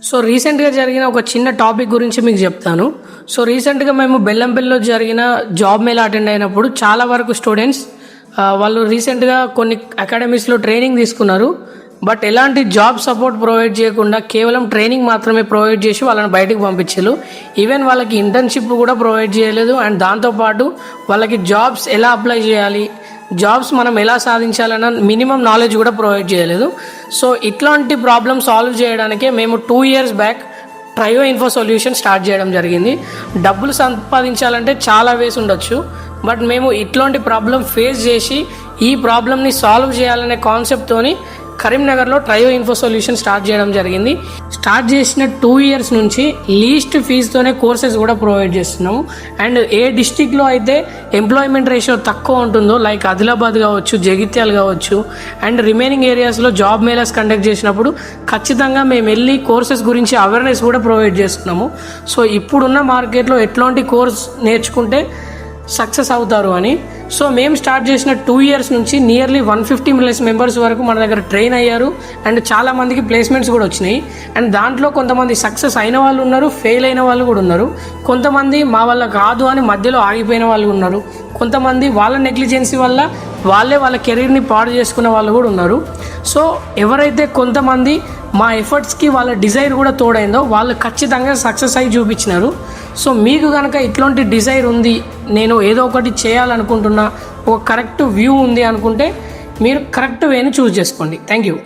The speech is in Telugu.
సో రీసెంట్గా జరిగిన ఒక చిన్న టాపిక్ గురించి మీకు చెప్తాను. సో రీసెంట్గా మేము బెల్లంపల్లిలో జరిగిన జాబ్ మేళా అటెండ్ అయినప్పుడు చాలా వరకు స్టూడెంట్స్ వాళ్ళు రీసెంట్గా కొన్ని అకాడమీస్లో ట్రైనింగ్ తీసుకున్నారు. బట్ ఎలాంటి జాబ్ సపోర్ట్ ప్రొవైడ్ చేయకుండా కేవలం ట్రైనింగ్ మాత్రమే ప్రొవైడ్ చేసి వాళ్ళని బయటకు పంపించారు. ఈవెన్ వాళ్ళకి ఇంటర్న్షిప్ కూడా ప్రొవైడ్ చేయలేదు. అండ్ దాంతోపాటు వాళ్ళకి జాబ్స్ ఎలా అప్లై చేయాలి, జాబ్స్ మనం ఎలా సాధించాలన్న మినిమం నాలెడ్జ్ కూడా ప్రొవైడ్ చేయలేదు. సో ఇట్లాంటి ప్రాబ్లమ్ సాల్వ్ చేయడానికే మేము 2 years back trio info solution start చేయడం జరిగింది. డబ్బులు సంపాదించాలంటే చాలా వేస్ ఉండొచ్చు, బట్ మేము ఇట్లాంటి ప్రాబ్లం ఫేస్ చేసి ఈ ప్రాబ్లమ్ని సాల్వ్ చేయాలనే కాన్సెప్ట్తోని కరీంనగర్లో ట్రయో ఇన్ఫో సొల్యూషన్ స్టార్ట్ చేయడం జరిగింది. స్టార్ట్ చేసిన 2 years నుంచి లీస్ట్ ఫీజుతోనే కోర్సెస్ కూడా ప్రొవైడ్ చేస్తున్నాము. అండ్ ఏ డిస్టిక్లో అయితే ఎంప్లాయ్మెంట్ రేషియో తక్కువ ఉంటుందో, లైక్ ఆదిలాబాద్ కావచ్చు, జగిత్యాల కావచ్చు, అండ్ రిమైనింగ్ ఏరియాస్లో జాబ్ మేళాస్ కండక్ట్ చేసినప్పుడు ఖచ్చితంగా మేము వెళ్ళి కోర్సెస్ గురించి అవేర్నెస్ కూడా ప్రొవైడ్ చేస్తున్నాము. సో ఇప్పుడున్న మార్కెట్లో ఎట్లాంటి కోర్స్ నేర్చుకుంటే సక్సెస్ అవుతారు అని. సో మేము స్టార్ట్ చేసిన 2 years నుంచి నియర్లీ 150 మెంబర్స్ వరకు మన దగ్గర ట్రైన్ అయ్యారు. అండ్ చాలా మందికి ప్లేస్మెంట్స్ కూడా వచ్చినాయి. అండ్ దాంట్లో కొంతమంది సక్సెస్ అయిన వాళ్ళు ఉన్నారు, ఫెయిల్ అయిన వాళ్ళు కూడా ఉన్నారు. కొంతమంది మా వల్ల కాదు అని మధ్యలో ఆగిపోయిన వాళ్ళు ఉన్నారు. కొంతమంది వాళ్ళ నెగ్లిజెన్సీ వల్ల వాళ్ళ కెరీర్ని పాడు చేసుకున్న వాళ్ళు కూడా ఉన్నారు. సో ఎవరైతే కొంతమంది మా ఎఫర్ట్స్కి వాళ్ళ డిజైర్ కూడా తోడైందో వాళ్ళు ఖచ్చితంగా సక్సెస్ అయి చూపించినారు. సో మీకు కనుక ఇట్లాంటి డిజైర్ ఉంది, నేను ఏదో ఒకటి చేయాలనుకుంటున్నా, ఒక కరెక్ట్ వ్యూ ఉంది అనుకుంటే మీరు కరెక్ట్ వేని చూస్ చేసుకోండి. Thank you.